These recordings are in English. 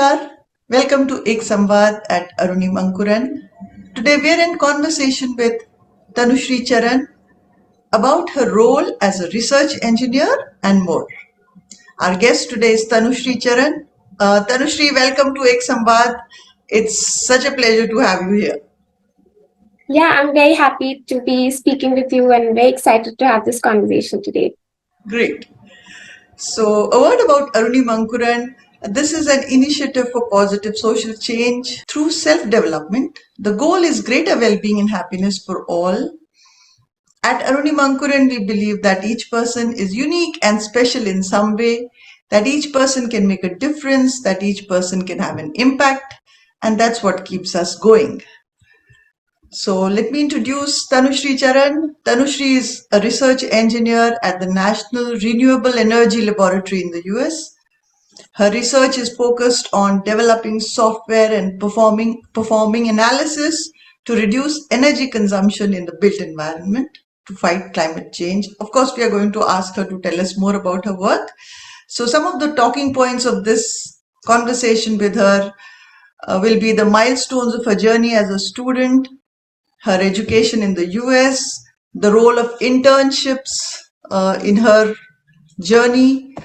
Namaskar. Welcome to Ek Samvaad at Arunima Ankuran. Today we are in conversation with Tanushree Charan about her role as a research engineer and more. Our guest today is Tanushree Charan. Tanushree, welcome to Ek Samvaad. It's such a pleasure to have you here. Yeah, I'm very happy to be speaking with you and very excited to have this conversation today. Great. So, a word about Arunima Ankuran. This is an initiative for positive social change through self-development. The goal is greater well-being and happiness for all. At Arunima Ankuran, we believe that each person is unique and special in some way, that each person can make a difference, that each person can have an impact, and that's what keeps us going. So let me introduce Tanushree Charan. Tanushree is a research engineer at the National Renewable Energy Laboratory in the US. Her research is focused on developing software and performing analysis to reduce energy consumption in the built environment to fight climate change. Of course, we are going to ask her to tell us more about her work. So some of the talking points of this conversation with her will be the milestones of her journey as a student, her education in the US, the role of internships in her journey,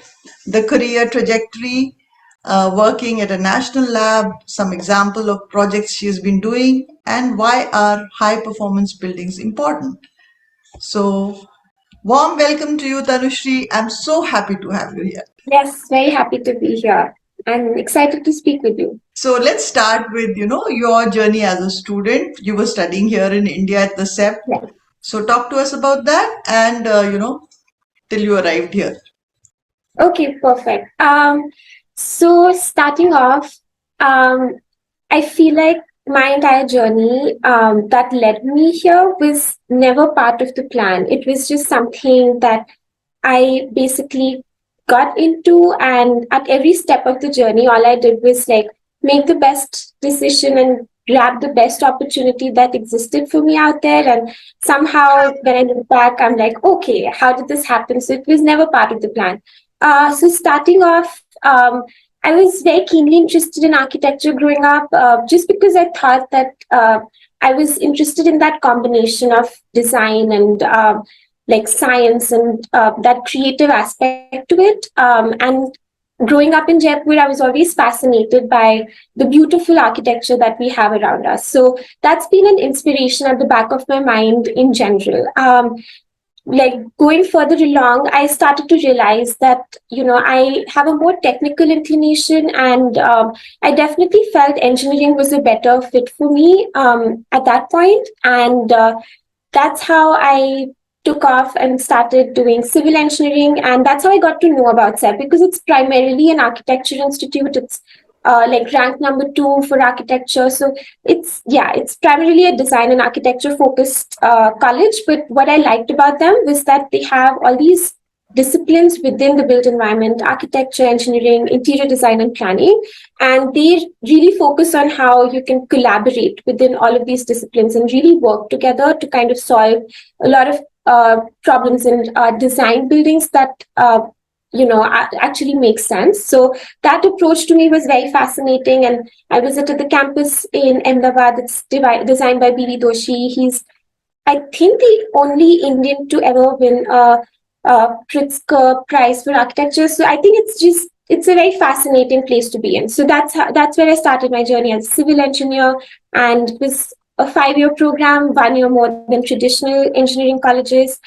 the career trajectory, working at a national lab, some example of projects she has been doing, and why are high performance buildings important. So, warm welcome to you, Tanushree. I'm so happy to have you here. Yes, very happy to be here. I'm excited to speak with you. So let's start with, your journey as a student. You were studying here in India at the SEP. Yeah. So talk to us about that and, till you arrived here. Okay, perfect. So starting off, I feel like my entire journey that led me here was never part of the plan. It was just something that I basically got into, and at every step of the journey, all I did was like make the best decision and grab the best opportunity that existed for me out there. And somehow, when I look back, I'm like, okay, how did this happen? So it was never part of the plan. So starting off, I was very keenly interested in architecture growing up, just because I thought that I was interested in that combination of design and like science and that creative aspect to it. And growing up in Jaipur, I was always fascinated by the beautiful architecture that we have around us. So that's been an inspiration at the back of my mind in general. Like going further along, I started to realize that I have a more technical inclination, and I definitely felt engineering was a better fit for me at that point. And that's how I took off and started doing civil engineering, and that's how I got to know about SEP, because it's primarily an architecture institute. It's like ranked number 2 for architecture. So it's primarily a design and architecture focused college. But what I liked about them was that they have all these disciplines within the built environment: architecture, engineering, interior design, and planning. And they really focus on how you can collaborate within all of these disciplines and really work together to kind of solve a lot of problems in design buildings that actually makes sense. So that approach to me was very fascinating, and I visited the campus in Ahmedabad. It's designed by B.V. Doshi. He's, I think, the only Indian to ever win a Pritzker Prize for architecture. So I think it's a very fascinating place to be in. So that's where I started my journey as a civil engineer, and it was a 5-year program, 1 year more than traditional engineering colleges,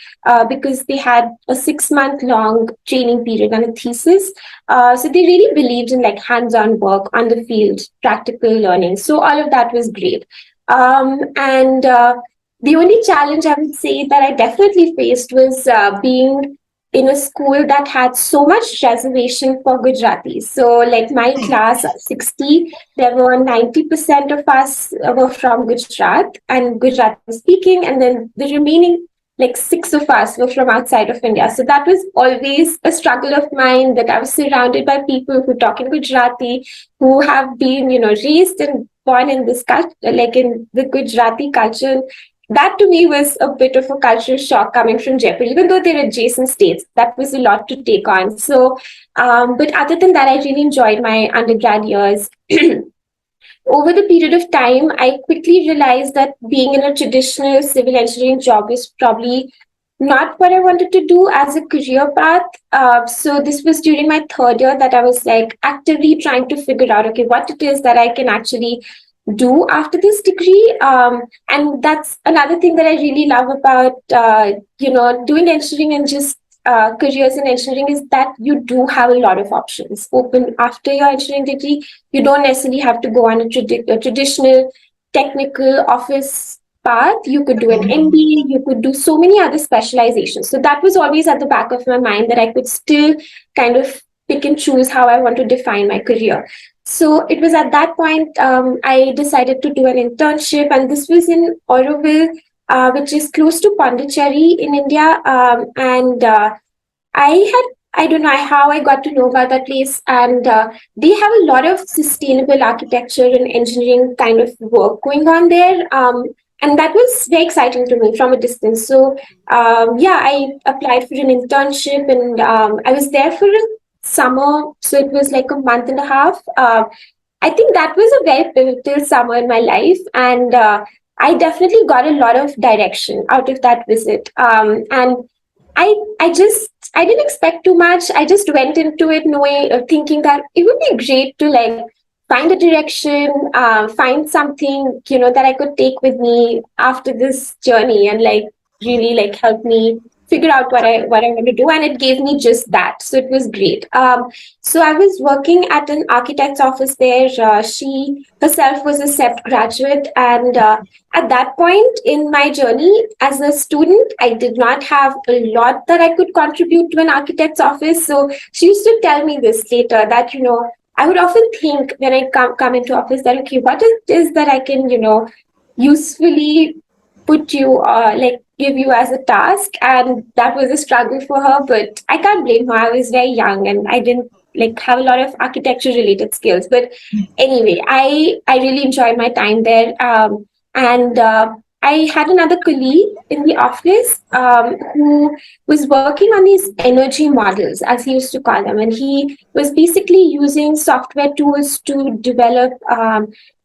because they had a 6-month long training period and a thesis. So they really believed in like hands-on work, on the field, practical learning. So all of that was great. And the only challenge I would say that I definitely faced was being in a school that had so much reservation for Gujaratis. So like my class of 60, there were 90% of us were from Gujarat and Gujarati speaking, and then the remaining like 6 of us were from outside of India. So that was always a struggle of mine, that I was surrounded by people who talk in Gujarati, who have been, raised and born in this culture, like in the Gujarati culture. that to me was a bit of a cultural shock coming from Jaipur, even though they're adjacent states. That was a lot to take on. So, but other than that, I really enjoyed my undergrad years. Over the period of time, I quickly realized that being in a traditional civil engineering job is probably not what I wanted to do as a career path. So this was during my third year that I was like actively trying to figure out, okay, what it is that I can actually do after this degree. And that's another thing that I really love about, doing engineering and just careers in engineering is that you do have a lot of options open after your engineering degree. You don't necessarily have to go on a traditional technical office path. You could do an MBA, you could do so many other specializations. So that was always at the back of my mind that I could still kind of pick and choose how I want to define my career. So it was at that point I decided to do an internship, and this was in Auroville, which is close to Pondicherry in India. And I had I don't know how I got to know about that place, and they have a lot of sustainable architecture and engineering kind of work going on there. And that was very exciting to me from a distance. So, yeah, I applied for an internship, and I was there for a summer. So it was like a month and a half. I think that was a very pivotal summer in my life, and I definitely got a lot of direction out of that visit. And I didn't expect too much. I just went into it knowing, thinking that it would be great to like find a direction, find something that I could take with me after this journey, and like really like help me figure out what I want to do. And it gave me just that, so it was great. So I was working at an architect's office there. She herself was a CEPT graduate, and at that point in my journey as a student, I did not have a lot that I could contribute to an architect's office. So she used to tell me this later that, I would often think when I come into office that, okay, what it is that I can, usefully put you, like give you as a task. And that was a struggle for her, but I can't blame her. I was very young and I didn't like have a lot of architecture related skills. But anyway, I really enjoyed my time there. And I had another colleague in the office who was working on these energy models, as he used to call them. And he was basically using software tools to develop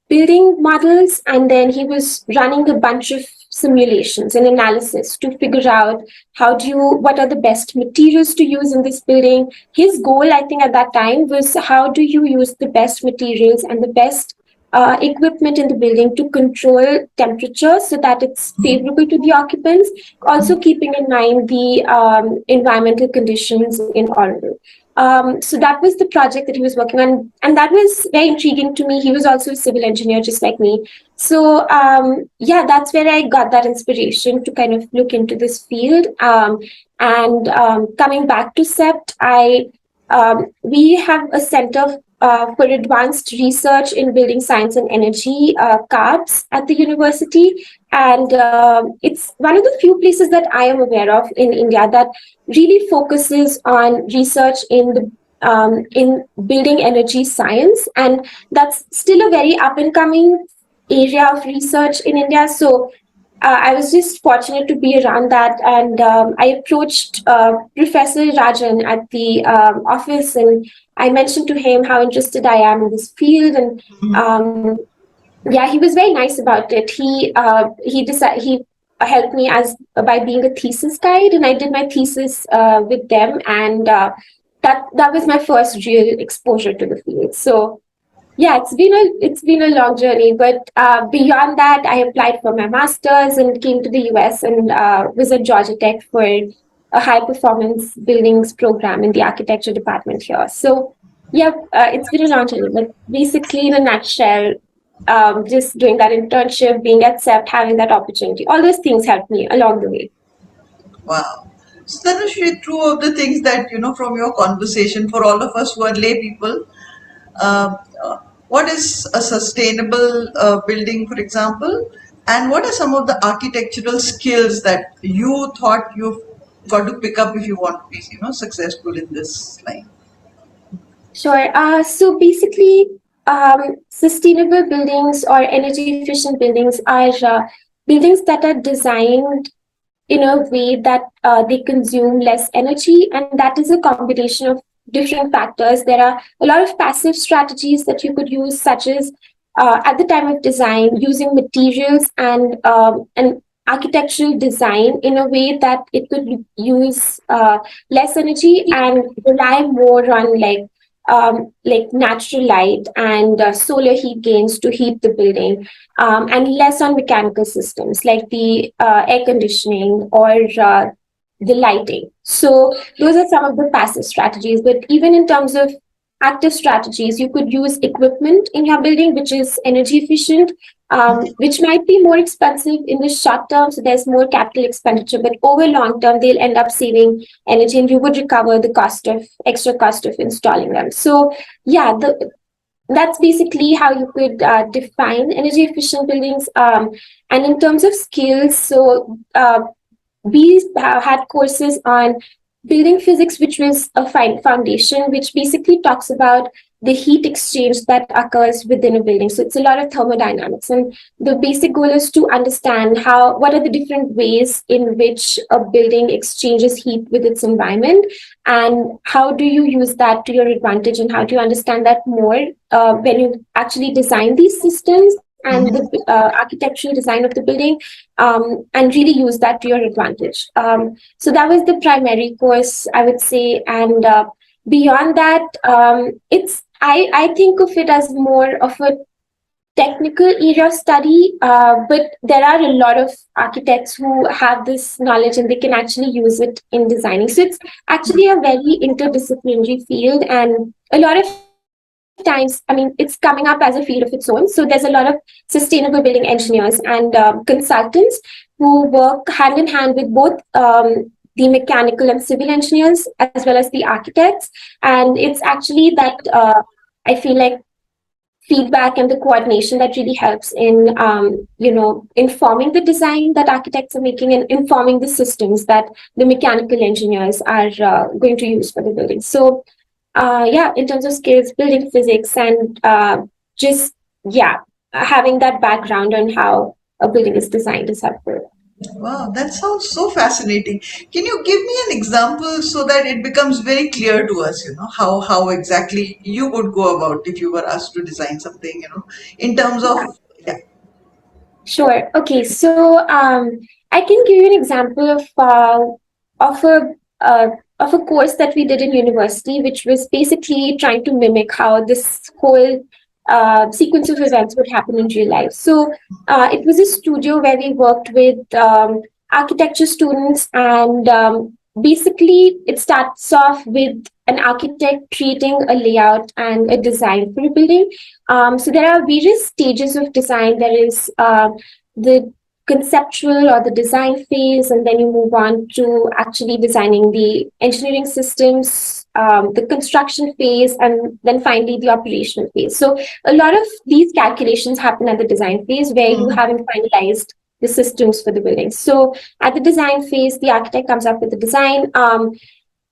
building models. And then he was running a bunch of simulations and analysis to figure out what are the best materials to use in this building. His goal, I think, at that time was how do you use the best materials and the best equipment in the building to control temperature so that it's favorable to the occupants, also keeping in mind the environmental conditions in Oregon. So that was the project that he was working on, and that was very intriguing to me. He was also a civil engineer, just like me. So yeah, that's where I got that inspiration to kind of look into this field. And coming back to CEPT, we have a center for advanced research in building science and energy, CARBS, at the university. And it's one of the few places that I am aware of in India that really focuses on research in building energy science. And that's still a very up and coming area of research in India. So I was just fortunate to be around that, and I approached Professor Rajan at the office, and I mentioned to him how interested I am in this field, and yeah, he was very nice about it. He helped me as by being a thesis guide, and I did my thesis with them, and that was my first real exposure to the field. So yeah, it's been a long journey, but beyond that, I applied for my master's and came to the US and was at Georgia Tech for a high performance buildings program in the architecture department here. So yeah, it's been a long journey, but basically in a nutshell, just doing that internship, being at CEPT, having that opportunity, all those things helped me along the way. Wow. So Tanushree, true of the things that from your conversation, for all of us who are lay people, uh, uh, what is a sustainable building, for example, and what are some of the architectural skills that you thought you've got to pick up if you want to be, successful in this line? Sure. So basically, sustainable buildings or energy efficient buildings are buildings that are designed in a way that they consume less energy. And that is a combination of different factors. There are a lot of passive strategies that you could use, such as at the time of design, using materials and architectural design in a way that it could use less energy and rely more on like natural light and solar heat gains to heat the building, and less on mechanical systems like the air conditioning or the lighting. So those are some of the passive strategies. But even in terms of active strategies, you could use equipment in your building which is energy efficient, which might be more expensive in the short term. So there's more capital expenditure, but over long term, they'll end up saving energy, and you would recover the cost of extra cost of installing them. So yeah, that's basically how you could define energy efficient buildings. And in terms of skills, so we had courses on building physics, which was a foundation, which basically talks about the heat exchange that occurs within a building. So it's a lot of thermodynamics, and the basic goal is to understand what are the different ways in which a building exchanges heat with its environment, and how do you use that to your advantage, and how do you understand that more when you actually design these systems and the Mhm. architectural design of the building, and really use that to your advantage. So that was the primary course, I would say. And beyond that, I think of it as more of a technical area study, but there are a lot of architects who have this knowledge and they can actually use it in designing. So it's actually a very interdisciplinary field, and a lot of times, I mean, it's coming up as a field of its own. So there's a lot of sustainable building engineers and consultants who work hand in hand with both the mechanical and civil engineers as well as the architects. And it's actually that I feel like feedback and the coordination that really helps in informing the design that architects are making and informing the systems that the mechanical engineers are going to use for the building. So yeah, in terms of skills, building physics, and just yeah, having that background on how a building is designed is helpful. Wow, that sounds so fascinating. Can you give me an example so that it becomes very clear to us, how exactly you would go about if you were asked to design something, in terms of, yeah. Sure. Okay. So I can give you an example of a course that we did in university, which was basically trying to mimic how this whole sequence of events would happen in real life. So it was a studio where we worked with architecture students, and basically it starts off with an architect creating a layout and a design for a building. So there are various stages of design. There is the conceptual or the design phase, and then you move on to actually designing the engineering systems, the construction phase, and then finally the operational phase. So a lot of these calculations happen at the design phase where you Mhm. haven't finalized the systems for the building. So at the design phase, the architect comes up with the design.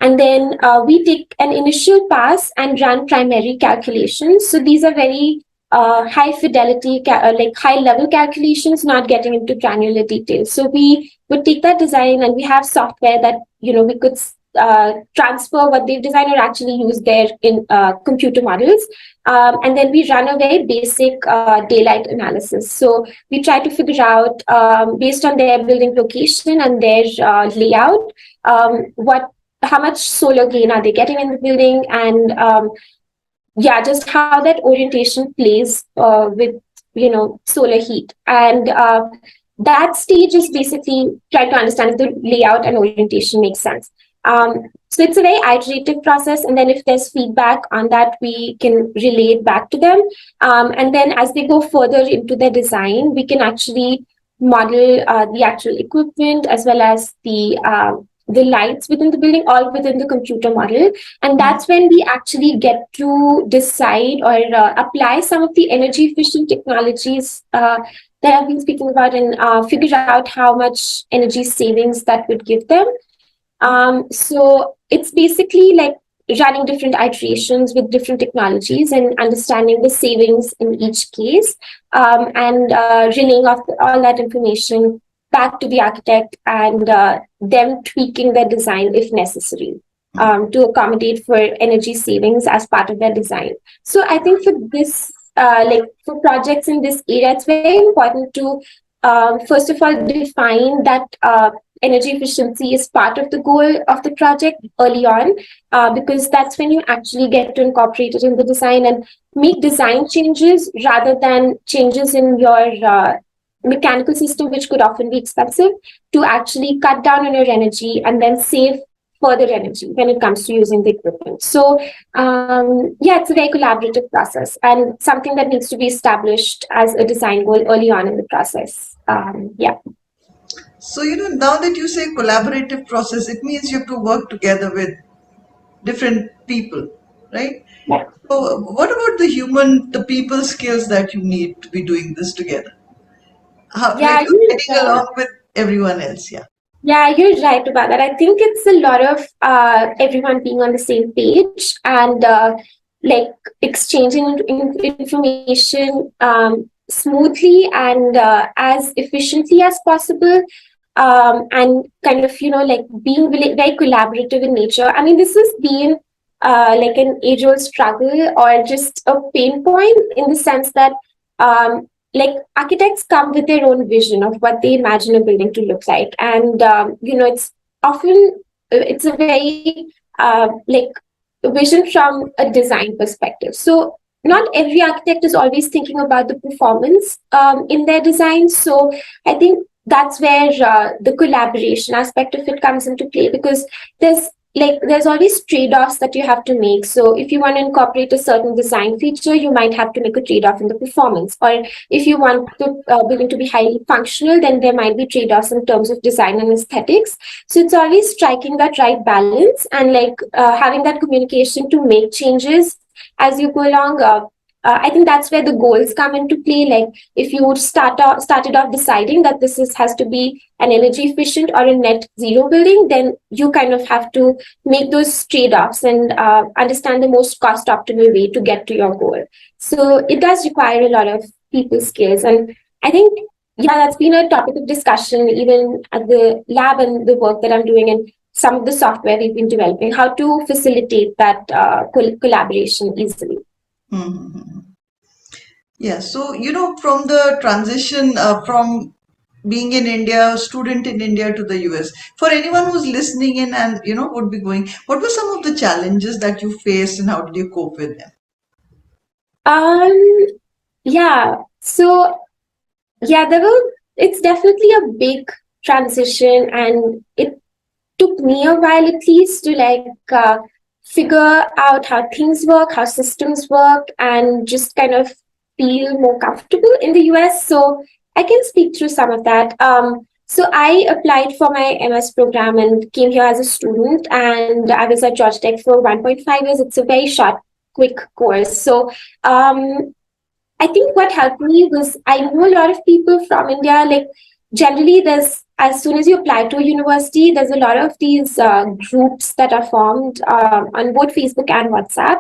And then we take an initial pass and run primary calculations. So these are very high fidelity, like high level calculations, not getting into granular details. So we would take that design, and we have software that we could transfer what they've designed or actually use there in computer models. And then we run a very basic daylight analysis. So we try to figure out, based on their building location and their layout, what how much solar gain are they getting in the building, and yeah, just how that orientation plays with solar heat. And that stage is basically trying to understand if the layout and orientation makes sense. So it's a very iterative process, and then if there's feedback on that, we can relay it back to them. And then as they go further into their design, we can actually model the actual equipment as well as the lights within the building, all within the computer model. And that's when we actually get to decide or apply some of the energy efficient technologies that I've been speaking about, and figure out how much energy savings that would give them. So it's basically like running different iterations with different technologies and understanding the savings in each case, and relaying of all that information back to the architect, and them tweaking their design if necessary, to accommodate for energy savings as part of their design. So I think for this, like for projects in this area, it's very important to first of all define that energy efficiency is part of the goal of the project early on, because that's when you actually get to incorporate it in the design and make design changes rather than changes in your mechanical system, which could often be expensive, to actually cut down on your energy and then save further energy when it comes to using the equipment. So, yeah, it's a very collaborative process and something that needs to be established as a design goal early on in the process. Yeah. So, now that you say collaborative process, it means you have to work together with different people, right? Yeah. So, what about the people skills that you need to be doing this together? Like Yeah, getting along with everyone else, yeah. yeah, you're right about that. I think it's a lot of everyone being on the same page and like exchanging information smoothly and as efficiently as possible. And kind of, like being very collaborative in nature. I mean, this has been like an age-old struggle or just a pain point in the sense that like architects come with their own vision of what they imagine a building to look like, and it's often it's a very like vision from a design perspective. So not every architect is always thinking about the performance in their design. So I think that's where the collaboration aspect of it comes into play, because there's always trade-offs that you have to make. So if you want to incorporate a certain design feature, you might have to make a trade-off in the performance. Or if you want the building to be highly functional, then there might be trade-offs in terms of design and aesthetics. So it's always striking that right balance and like having that communication to make changes as you go along. I think that's where the goals come into play. Like if you started off deciding that has to be an energy efficient or a net zero building, then you kind of have to make those trade-offs and understand the most cost optimal way to get to your goal. So it does require a lot of people skills, and I think yeah, that's been a topic of discussion even at the lab and the work that I'm doing and some of the software we've been developing, how to facilitate that collaboration easily. Mm-hmm. Yeah, so from the transition from being in India, student in India to the US, for anyone who's listening in and would be going, what were some of the challenges that you faced and how did you cope with them? Um, yeah. So yeah, it's definitely a big transition, and it took me a while at least to like figure out how things work, how systems work, and just kind of feel more comfortable in the US. So I can speak through some of that. So I applied for my MS program and came here as a student, and I was at Georgia Tech for 1.5 years. It's a very short, quick course. So I think what helped me was I know a lot of people from India. Like generally, as soon as you apply to a university, there's a lot of these groups that are formed on both Facebook and WhatsApp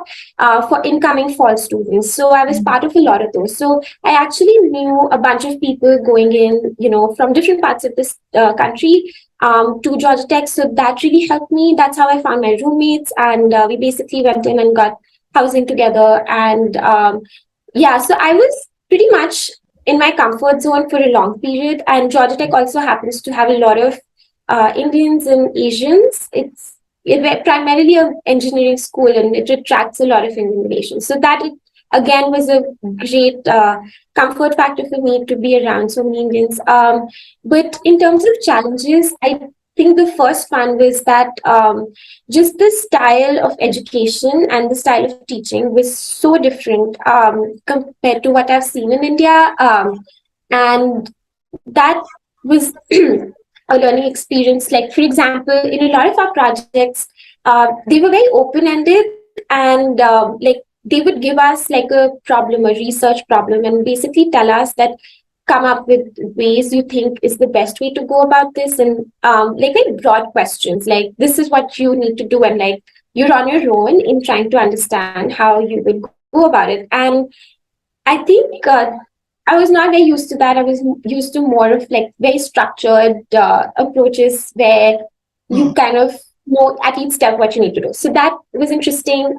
for incoming fall students. So I was part of a lot of those. So I actually knew a bunch of people going in, from different parts of this country to Georgia Tech. So that really helped me. That's how I found my roommates, and we basically went in and got housing together. And yeah, so I was pretty much in my comfort zone for a long period. And Georgia Tech also happens to have a lot of Indians and Asians. It's primarily an engineering school, and it attracts a lot of Indian relations. So that again was a great comfort factor for me to be around so many Indians. But in terms of challenges, I think the first one was that just the style of education and the style of teaching was so different compared to what I've seen in India. And that was a learning experience. Like, for example, in a lot of our projects, they were very open ended, and like they would give us like a problem, a research problem, and basically tell us that come up with ways you think is the best way to go about this, and like very broad questions like this is what you need to do, and like you're on your own in trying to understand how you would go about it. And I think I was not very used to that. I was used to more of like very structured approaches where you Hmm. kind of know at each step what you need to do. So that was interesting.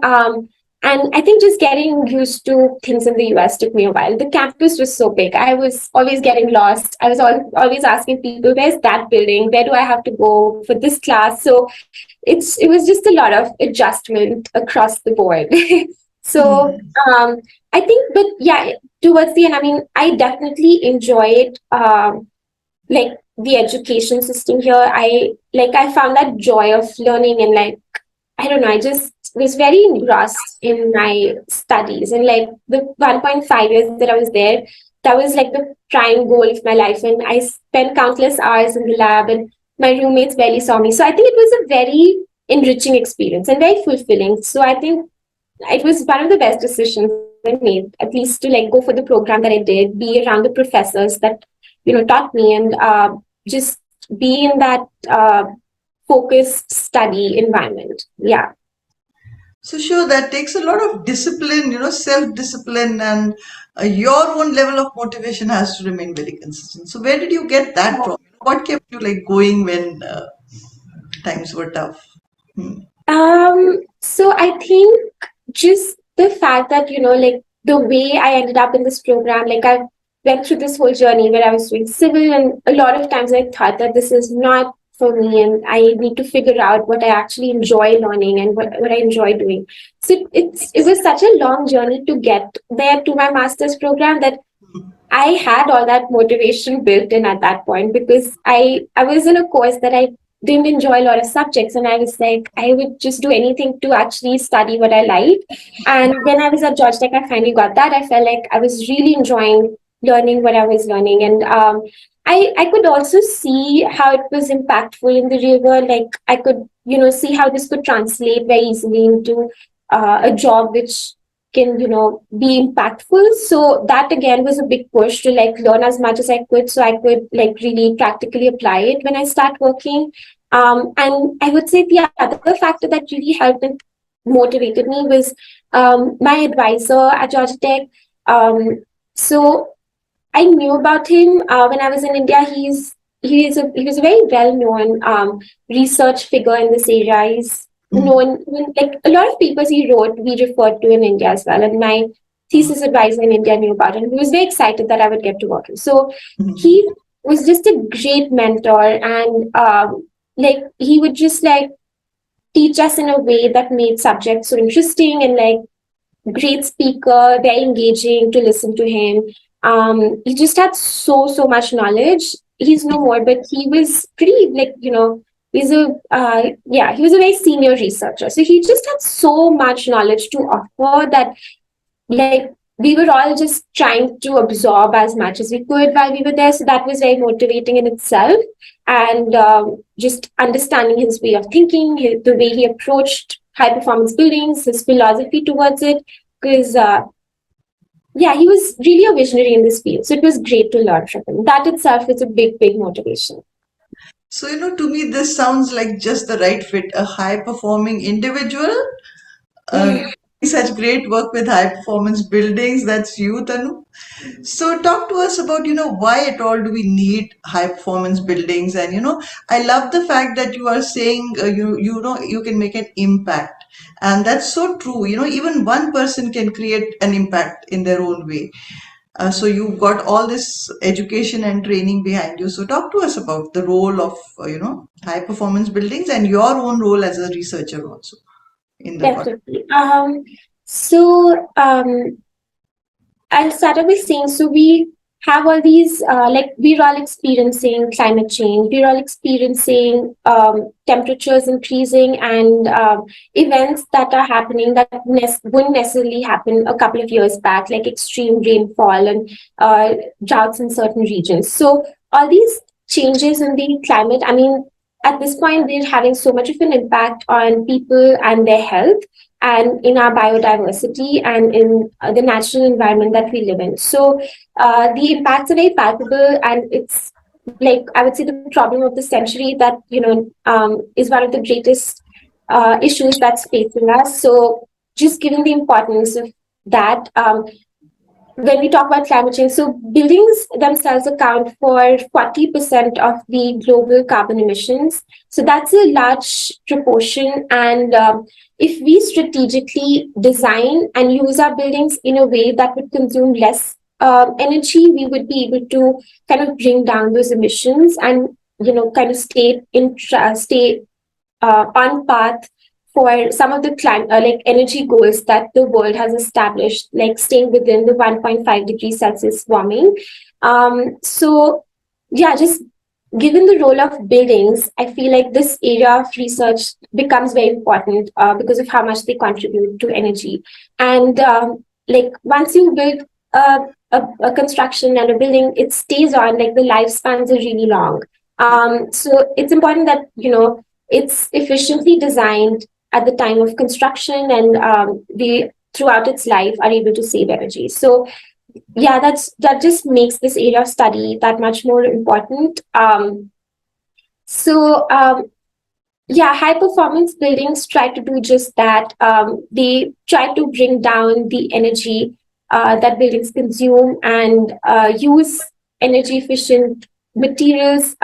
And I think just getting used to things in the US took me a while. The campus was so big. I was always getting lost. I was always asking people, where's that building? Where do I have to go for this class? So it was just a lot of adjustment across the board. So Hmm. I think, but yeah, towards the end, I mean, I definitely enjoyed like the education system here. I found that joy of learning, and like I don't know, I just was very engrossed in my studies. And like the 1.5 years that I was there, that was like the prime goal of my life. And I spent countless hours in the lab, and my roommates barely saw me. So I think it was a very enriching experience and very fulfilling. So I think it was one of the best decisions I made, at least to like go for the program that I did, be around the professors that taught me, and just be in that focused study environment. Yeah. So sure, that takes a lot of discipline, self-discipline, and your own level of motivation has to remain very consistent. So where did you get that from? What kept you like going when times were tough? Hmm. So I think just the fact that, like the way I ended up in this program, like I went through this whole journey where I was doing civil, and a lot of times I thought that this is not for me, and I need to figure out what I actually enjoy learning and what I enjoy doing. So it was such a long journey to get there to my master's program that I had all that motivation built in at that point, because I was in a course that I didn't enjoy a lot of subjects, and I was like I would just do anything to actually study what I like. And when I was at Georgia Tech, I finally got that. I felt like I was really enjoying learning what I was learning, and I could also see how it was impactful in the real world. Like I could see how this could translate very easily into a job which can be impactful. So that again was a big push to like learn as much as I could, so I could like really practically apply it when I start working. And I would say the other factor that really helped and motivated me was my advisor at Georgia Tech. So I knew about him when I was in India. He was a very well known research figure in this area. He's known, like a lot of papers he wrote we referred to in India as well. And my thesis advisor in India knew about him. He was very excited that I would get to work him. So he was just a great mentor, and like he would just like teach us in a way that made subjects so interesting, and like great speaker, very engaging to listen to him. He just had so much knowledge. He's no more, but he was pretty like he's a yeah, he was a very senior researcher. So he just had so much knowledge to offer that like we were all just trying to absorb as much as we could while we were there. So that was very motivating in itself. And just understanding his way of thinking, the way he approached high performance buildings, his philosophy towards it. Because, yeah, he was really a visionary in this field. So it was great to learn from him. That itself is a big motivation. So, to me, this sounds like just the right fit, a high performing individual, uh, such great work with high performance buildings. That's you, Tanu. So talk to us about, why at all do we need high performance buildings? And, I love the fact that you are saying, you can make an impact. And that's so true. Even one person can create an impact in their own way. So you've got all this education and training behind you. So talk to us about the role of, high performance buildings and your own role as a researcher also in the process. Definitely. So I'll start off by saying, so we have all these, like we're all experiencing climate change. We're all experiencing temperatures increasing, and events that are happening that wouldn't necessarily happen a couple of years back, like extreme rainfall and droughts in certain regions. So all these changes in the climate, I mean, at this point, they're having so much of an impact on people and their health, and in our biodiversity, and in the natural environment that we live in. So the impacts are very palpable, and it's like I would say the problem of the century that is one of the greatest. issues that's facing us. So just given the importance of that, when we talk about climate change, so buildings themselves account for 40% of the global carbon emissions. So that's a large proportion. And if we strategically design and use our buildings in a way that would consume less energy, we would be able to kind of bring down those emissions and kind of stay on path for some of the like energy goals that the world has established, like staying within the 1.5 degrees Celsius warming. So, yeah, just given the role of buildings, I feel like this area of research becomes very important because of how much they contribute to energy. And like once you build a construction and a building, it stays on, like the lifespans are really long. So it's important that, it's efficiently designed at the time of construction, and we throughout its life are able to save energy. So yeah, that just makes this area of study that much more important. So yeah, high performance buildings try to do just that. They try to bring down the energy that buildings consume, and use energy efficient materials.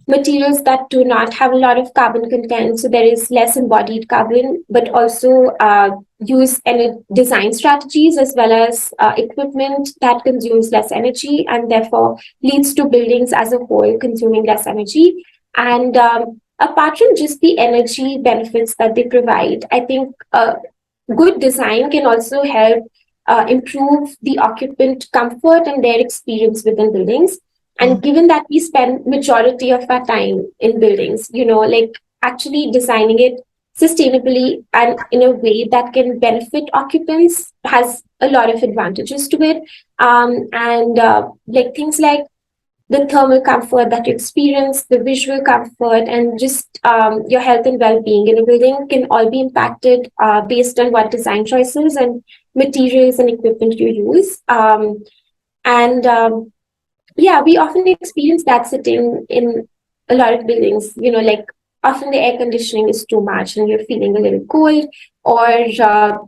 Materials that do not have a lot of carbon content, so there is less embodied carbon, but also use design strategies as well as equipment that consumes less energy and therefore leads to buildings as a whole consuming less energy. And apart from just the energy benefits that they provide, I think good design can also help improve the occupant comfort and their experience within buildings. And given that we spend majority of our time in buildings, like actually designing it sustainably and in a way that can benefit occupants has a lot of advantages to it. And like things like the thermal comfort that you experience, the visual comfort, and just your health and well-being in a building can all be impacted based on what design choices and materials and equipment you use. And Yeah, we often experience that sitting in a lot of buildings, like often the air conditioning is too much and you're feeling a little cold, or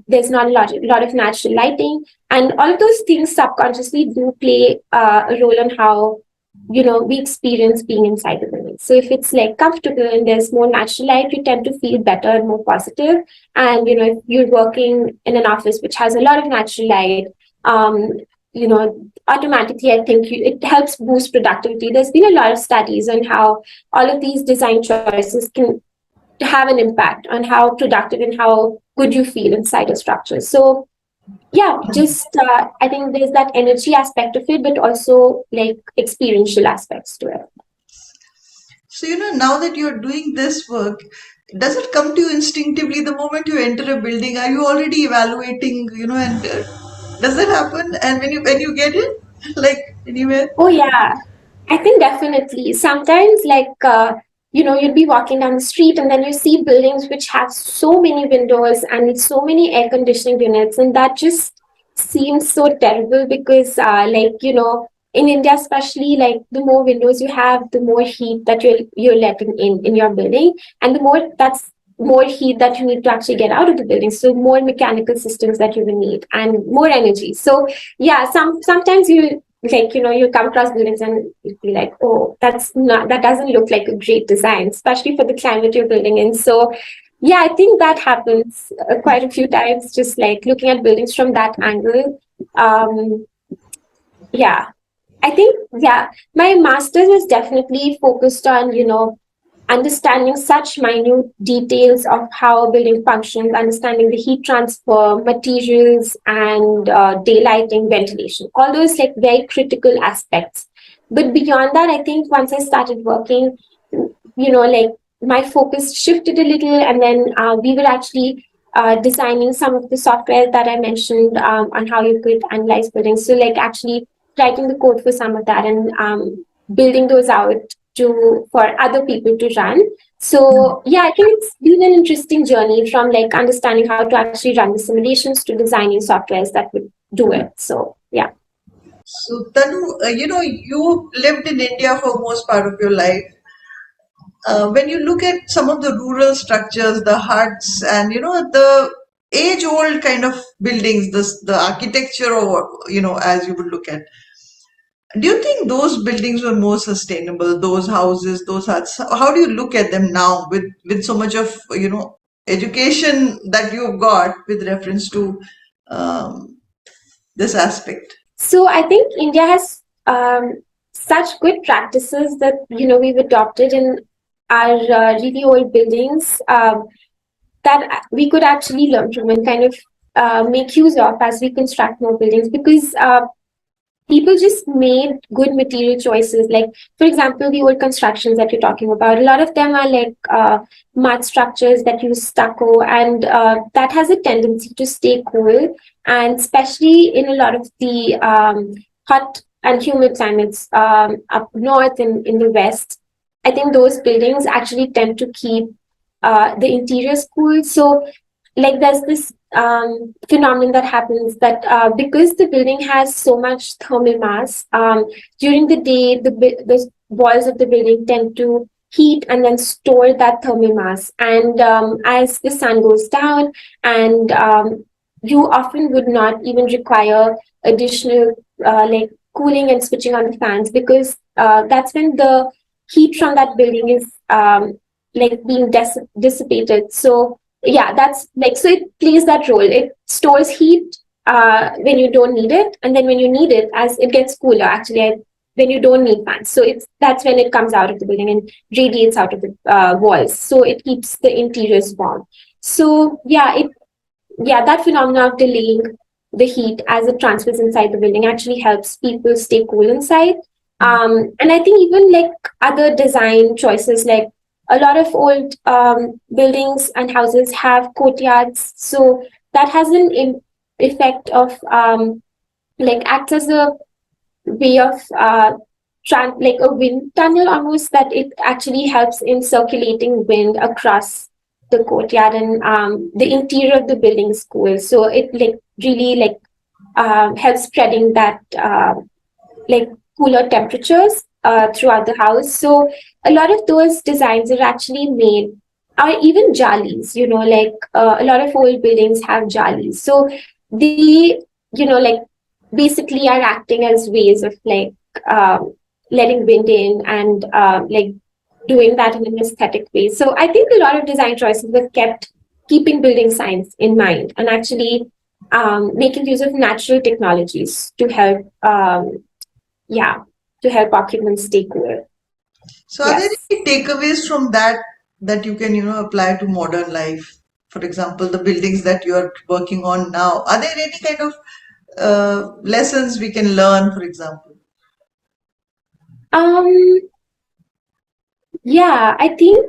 there's not a lot of natural lighting. And all of those things subconsciously do play a role on how, we experience being inside the building. So if it's like comfortable and there's more natural light, you tend to feel better and more positive. And, if you're working in an office which has a lot of natural light, um, automatically, I think it helps boost productivity. There's been a lot of studies on how all of these design choices can have an impact on how productive and how good you feel inside a structure. So yeah, just I think there's that energy aspect of it, but also like experiential aspects to it. So, now that you're doing this work, does it come to you instinctively the moment you enter a building? Are you already evaluating, and does that happen? And when you get in, like anywhere? Oh yeah, I think definitely. Sometimes, like, you'll be walking down the street and then you see buildings which have so many windows and so many air conditioning units, and that just seems so terrible because, like, in India, especially, like, the more windows you have, the more heat that you're letting in your building, and more heat that you need to actually get out of the building. So more mechanical systems that you will need and more energy. So yeah, sometimes you come across buildings and you be like, oh, that doesn't look like a great design, especially for the climate you're building in. So yeah, I think that happens quite a few times, just like looking at buildings from that angle. um yeah, I think, yeah, my master's was definitely focused on, understanding such minute details of how a building functions, understanding the heat transfer, materials, and daylighting, ventilation, all those like very critical aspects. But beyond that, I think once I started working, like my focus shifted a little, and then we were actually designing some of the software that I mentioned on how you could analyze buildings. So, like, actually writing the code for some of that and building those out for other people to run. So yeah, I think it's been an interesting journey from like understanding how to actually run the simulations to designing softwares that would do it. So yeah. So, Tanu, you lived in India for most part of your life. When you look at some of the rural structures, the huts, and the age-old kind of buildings, the architecture, or as you would look at, do you think those buildings were more sustainable? Those houses, those huts. How do you look at them now with so much of education that you've got with reference to um, this aspect? So I think India has such good practices that we've adopted in our really old buildings, that we could actually learn from and kind of make use of as we construct more buildings, because people just made good material choices. Like, for example, the old constructions that you're talking about, a lot of them are like mud structures that use stucco, and that has a tendency to stay cool. And especially in a lot of the hot and humid climates up north and in the west, I think those buildings actually tend to keep the interiors cool. So like there's this phenomenon that happens that because the building has so much thermal mass, during the day the walls of the building tend to heat and then store that thermal mass, and as the sun goes down, and you often would not even require additional like cooling and switching on the fans, because that's when the heat from that building is like being dissipated. So yeah, that's like, so it plays that role. It stores heat when you don't need it, and then when you need it, as it gets cooler actually, when you don't need fans, so that's when it comes out of the building and radiates out of the walls, so it keeps the interiors warm. So yeah, that phenomenon of delaying the heat as it transfers inside the building actually helps people stay cool inside. And I think even like other design choices, like a lot of old buildings and houses have courtyards, so that has an effect of like acts as a way of like a wind tunnel almost, that it actually helps in circulating wind across the courtyard, and the interior of the building is cool, so it like really like helps spreading that like cooler temperatures throughout the house. So a lot of those designs are actually made, or even jalis, like a lot of old buildings have jalis. So they, like basically are acting as ways of like letting wind in, and like doing that in an aesthetic way. So I think a lot of design choices were kept keeping building science in mind, and actually making use of natural technologies to help yeah, to help occupants stay cool. So, are there Yes. any takeaways from that you can apply to modern life? For example, the buildings that you are working on now. Are there any kind of lessons we can learn? For example. Um, yeah, I think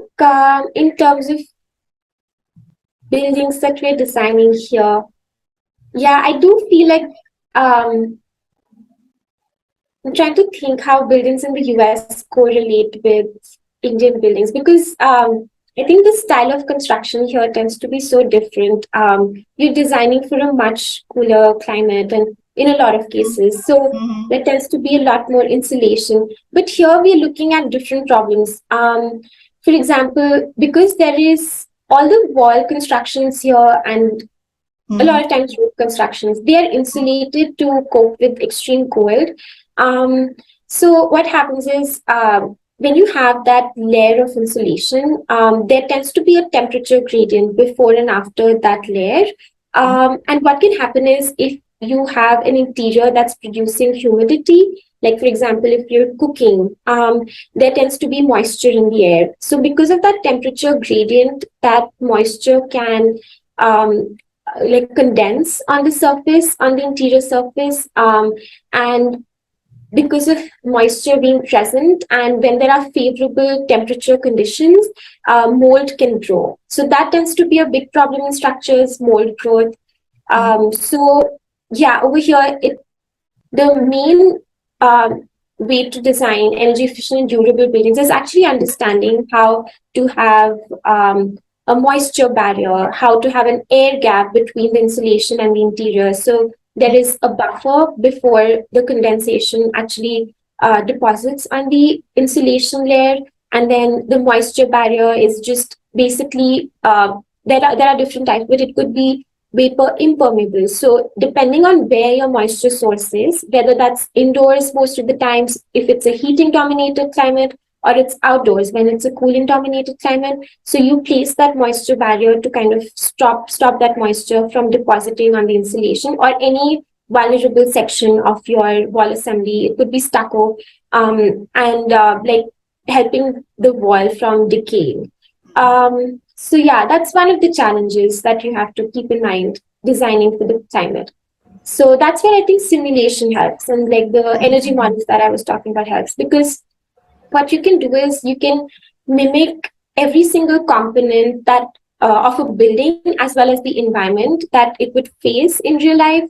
in terms of buildings that we're designing here, yeah, I do feel like um, I'm trying to think how buildings in the US correlate with Indian buildings, because I think the style of construction here tends to be so different. You're designing for a much cooler climate, and in a lot of cases, so Mm-hmm. there tends to be a lot more insulation. But here we're looking at different problems. For example, because there is all the wall constructions here, and a Mm-hmm. lot of times roof constructions, they are insulated to cope with extreme cold. um, so what happens is, when you have that layer of insulation, there tends to be a temperature gradient before and after that layer. And what can happen is, if you have an interior that's producing humidity, like for example if you're cooking, there tends to be moisture in the air. So because of that temperature gradient, that moisture can like condense on the surface, on the interior surface, and because of moisture being present, and when there are favorable temperature conditions, mold can grow. So that tends to be a big problem in structures, mold growth. So yeah, over here the main way to design energy efficient and durable buildings is actually understanding how to have a moisture barrier, how to have an air gap between the insulation and the interior. So there is a buffer before the condensation actually deposits on the insulation layer. And then the moisture barrier is just basically there are different types, but it could be vapor impermeable. So depending on where your moisture source is, whether that's indoors most of the times, if it's a heating dominated climate, or it's outdoors when it's a cooling dominated climate. So you place that moisture barrier to kind of stop that moisture from depositing on the insulation or any vulnerable section of your wall assembly. It could be stucco, and like helping the wall from decaying. So yeah, that's one of the challenges that you have to keep in mind designing for the climate. So that's where I think simulation helps, and like the energy models that I was talking about helps, because what you can do is you can mimic every single component that of a building as well as the environment that it would face in real life.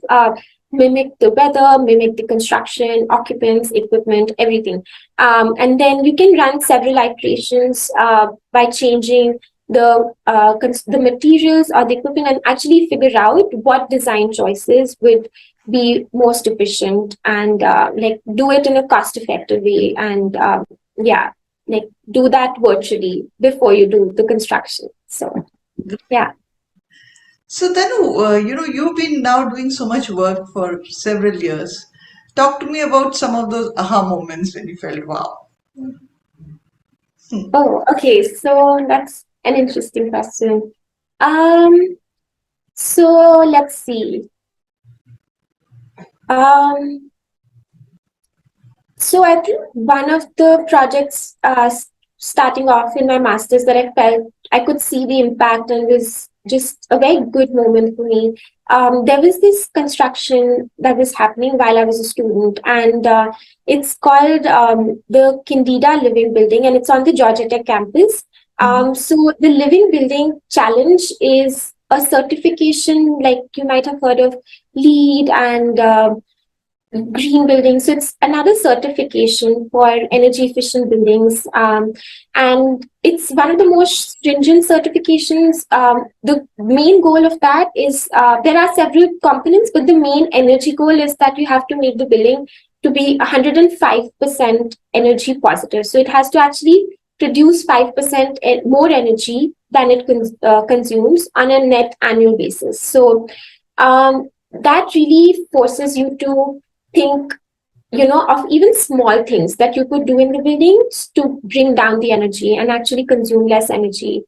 Mimic the weather, mimic the construction, occupants, equipment, everything. And then you can run several iterations by changing the materials or the equipment, and actually figure out what design choices would be most efficient, and like do it in a cost effective way, and yeah, like do that virtually before you do the construction. So yeah. So then, you've been now doing so much work for several years. Talk to me about some of those aha moments when you felt, wow. Hmm. Oh, okay, so that's an interesting question. um so let's see. um So I think one of the projects starting off in my master's that I felt I could see the impact and was just a very good moment for me. There was this construction that was happening while I was a student, and it's called the Candida Living Building, and it's on the Georgia Tech campus. So the Living Building Challenge is a certification, like you might have heard of LEED and green buildings. So it's another certification for energy efficient buildings. And it's one of the most stringent certifications. The main goal of that is there are several components, but the main energy goal is that you have to make the building to be 105% energy positive. So it has to actually produce 5% more energy than it consumes on a net annual basis. So that really forces you to think, of even small things that you could do in the buildings to bring down the energy and actually consume less energy,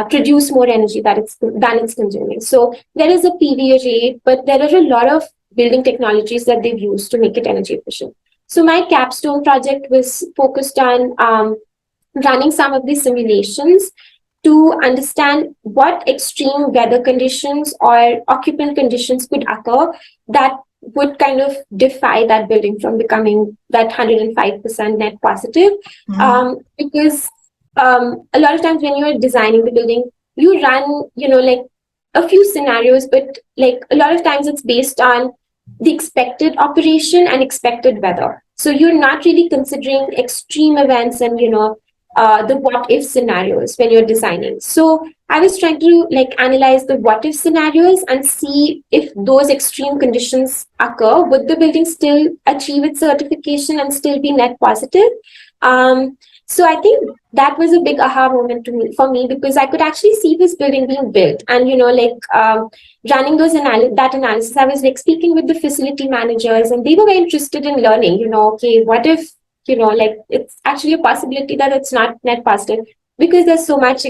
produce more energy than it's consuming. So there is a PV array, but there are a lot of building technologies that they've used to make it energy efficient. So my capstone project was focused on running some of these simulations to understand what extreme weather conditions or occupant conditions could occur that would kind of defy that building from becoming that 105% net positive. Because a lot of times when you're designing the building, you run, like a few scenarios, but like a lot of times it's based on the expected operation and expected weather. So you're not really considering extreme events and, the what if scenarios when you're designing. So I was trying to like analyze the what if scenarios and see if those extreme conditions occur, would the building still achieve its certification and still be net positive? So I think that was a big aha moment for me, because I could actually see this building being built, and running that analysis. I was like speaking with the facility managers, and they were very interested in learning. Okay, what if like it's actually a possibility that it's not net positive, because there's so much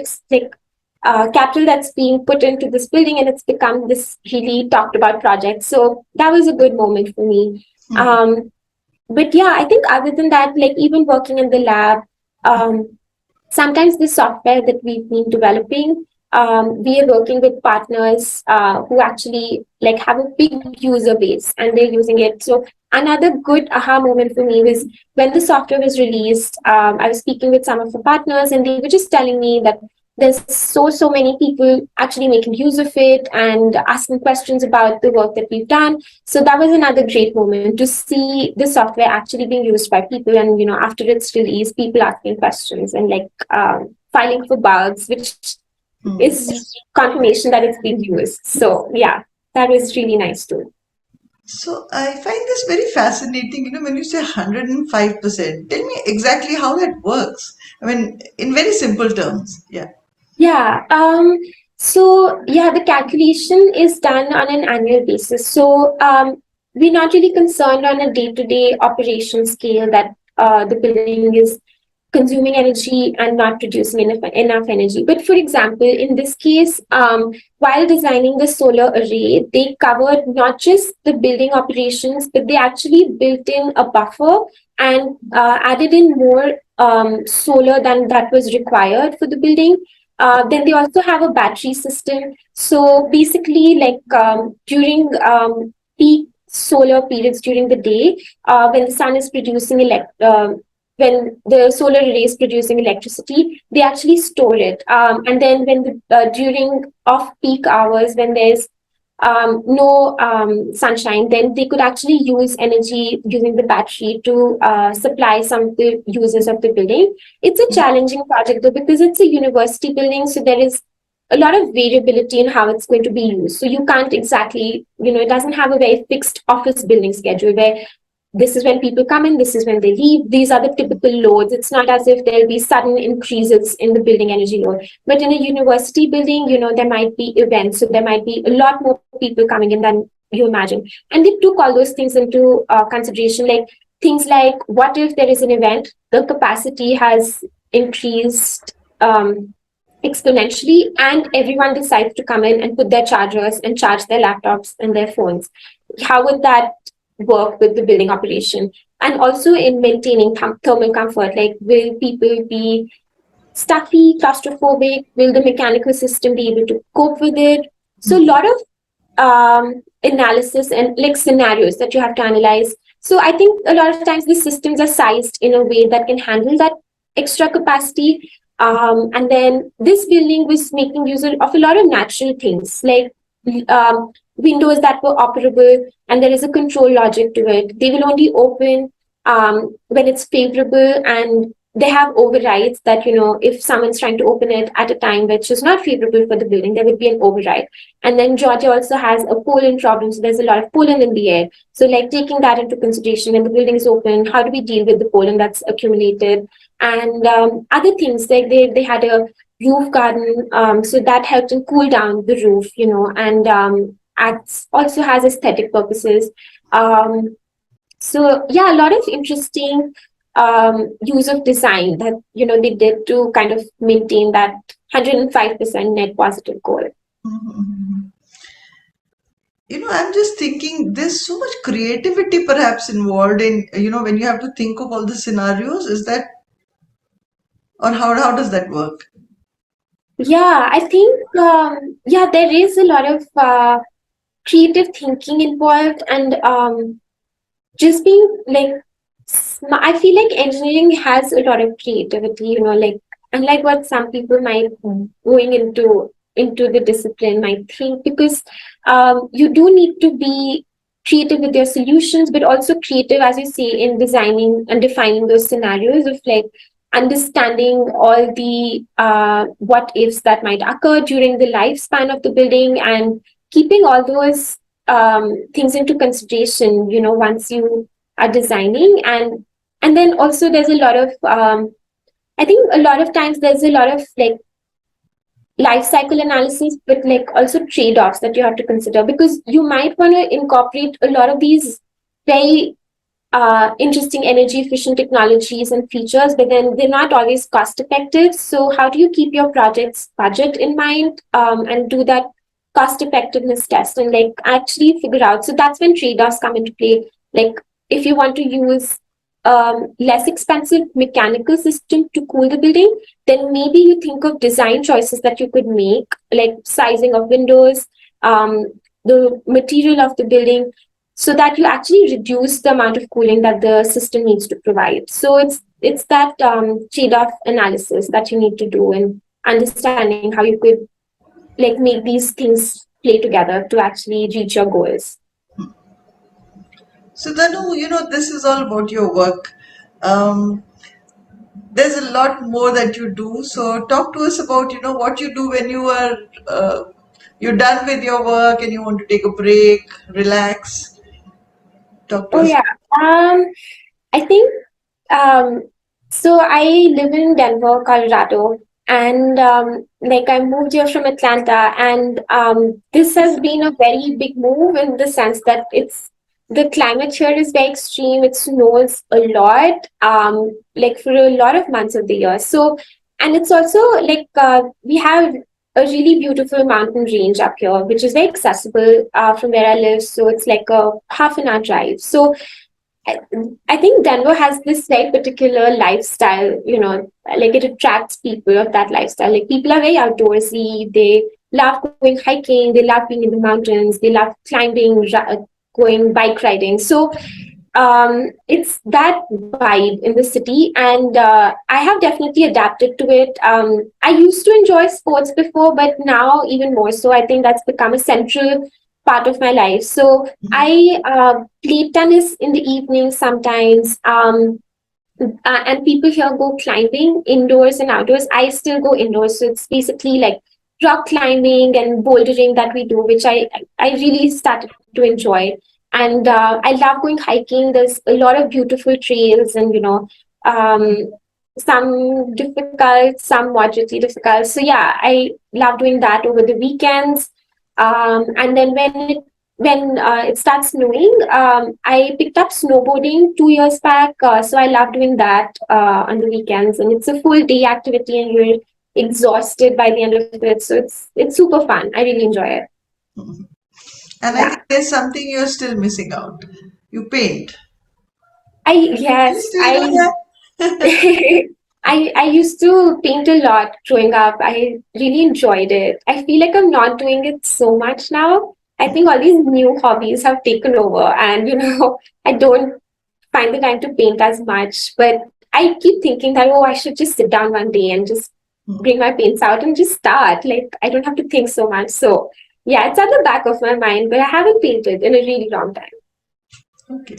capital that's being put into this building, and it's become this really talked about project. So that was a good moment for me. But yeah, I think other than that, like even working in the lab, um, sometimes the software that we've been developing, we are working with partners who actually like have a big user base and they're using it. So another good aha moment for me was when the software was released. I was speaking with some of the partners, and they were just telling me that there's so many people actually making use of it and asking questions about the work that we've done. So that was another great moment to see the software actually being used by people, and after its release, people asking questions and like filing for bugs, which is confirmation that it's being used. So yeah, that was really nice too. So I find this very fascinating. When you say 105%, tell me exactly how that works. I mean, in very simple terms. Yeah. Yeah. So yeah, the calculation is done on an annual basis. So we're not really concerned on a day-to-day operation scale that the building is consuming energy and not producing enough energy. But for example, in this case, while designing the solar array, they covered not just the building operations, but they actually built in a buffer and added in more solar than that was required for the building. Then they also have a battery system. So basically, like during peak solar periods during the day, when the sun is producing when the solar array is producing electricity, they actually store it. And then when during off peak hours, when there's no sunshine, then they could actually use energy using the battery to supply some of the users of the building. It's a challenging project though because it's a university building, so there is a lot of variability in how it's going to be used. So you can't exactly, it doesn't have a very fixed office building schedule where this is when people come in, this is when they leave. These are the typical loads. It's not as if there'll be sudden increases in the building energy load. But in a university building, there might be events, so there might be a lot more people coming in than you imagine. And they took all those things into consideration, like things like what if there is an event, the capacity has increased exponentially, and everyone decides to come in and put their chargers and charge their laptops and their phones. How would that work with the building operation? And also in maintaining thermal comfort, like will people be stuffy, claustrophobic? Will the mechanical system be able to cope with it? So a lot of analysis and like scenarios that you have to analyze. So I think a lot of times these systems are sized in a way that can handle that extra capacity. And then this building was making use of a lot of natural things like windows that were operable, and there is a control logic to it. They will only open when it's favorable, and they have overrides that, if someone's trying to open it at a time which is not favorable for the building, there would be an override. And then Georgia also has a pollen problem, so there's a lot of pollen in the air. So, like taking that into consideration when the building is open, how do we deal with the pollen that's accumulated? And other things like they had a roof garden, so that helped to cool down the roof, and acts also has aesthetic purposes. So yeah, a lot of interesting use of design that they did to kind of maintain that 105% net positive goal. Mhm. I'm just thinking there's so much creativity perhaps involved in, when you have to think of all the scenarios. Is that, or how does that work? Yeah, I think yeah, there is a lot of creative thinking involved, and just being like I feel like engineering has a lot of creativity, like unlike what some people might going into the discipline might think, because you do need to be creative with your solutions, but also creative, as you say, in designing and defining those scenarios of like understanding all the what ifs that might occur during the lifespan of the building, and keeping all those things into consideration, once you are designing. And then also there's a lot of I think a lot of times there's a lot of like life cycle analysis, but like also trade-offs that you have to consider, because you might want to incorporate a lot of these very interesting energy efficient technologies and features, but then they're not always cost effective. So how do you keep your project's budget in mind, and do that cost effectiveness test and like actually figure out? So that's when trade-offs come into play. Like if you want to use less expensive mechanical system to cool the building, then maybe you think of design choices that you could make, like sizing of windows, um, the material of the building, so that you actually reduce the amount of cooling that the system needs to provide. So it's that trade-off analysis that you need to do, and understanding how you could like make these things play together to actually reach your goals. So Danu, this is all about your work. Um, there's a lot more that you do. So talk to us about, what you do when you're done with your work and you want to take a break, relax. Talk to Oh us. yeah. Um, I think um, so I live in Denver, Colorado, and like I moved here from Atlanta, and this has been a very big move in the sense that it's the climate here is very extreme. It snows a lot, like for a lot of months of the year. So, and it's also like we have a really beautiful mountain range up here, which is very accessible from where I live. So it's like a half an hour drive. So I, I think Denver has this very particular lifestyle, like it attracts people of that lifestyle. Like people are very outdoorsy. They love going hiking. They love being in the mountains. They love climbing, going bike riding. So it's that vibe in the city, and I have definitely adapted to it. I used to enjoy sports before, but now even more so. I think that's become a central part of my life. So I play tennis in the evening sometimes. And people here go climbing indoors and outdoors. I still go indoors, so it's basically like rock climbing and bouldering that we do, which I really started to enjoy. And I love going hiking. There's a lot of beautiful trails, and some difficult, some moderately difficult. So yeah, I love doing that over the weekends. And then when it starts snowing, I picked up snowboarding 2 years back. So I love doing that on the weekends, and it's a full day activity, and you're exhausted by the end of it. So it's super fun. I really enjoy it. And I Yeah. think there's something you're still missing out. You paint. I Do you yes, still do that? I used to paint a lot growing up. I really enjoyed it. I feel like I'm not doing it so much now. I think all these new hobbies have taken over, and I don't find the time to paint as much. But I keep thinking that, oh, I should just sit down one day and just bring my paints out and just start. Like I don't have to think so much. So yeah, it's at the back of my mind, but I haven't painted in a really long time. Okay.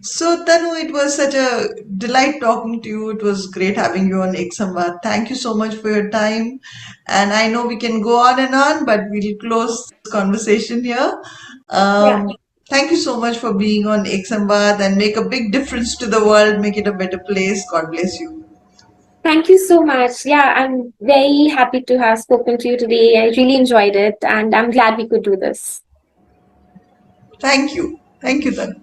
So, Tanu, it was such a delight talking to you. It was great having you on Ek Samvaad. Thank you so much for your time. And I know we can go on and on, but we'll close this conversation here. Yeah. Thank you so much for being on Ek Samvaad and make a big difference to the world, make it a better place. God bless you. Thank you so much. Yeah, I'm very happy to have spoken to you today. I really enjoyed it, and I'm glad we could do this. Thank you. Thank you, Tanu.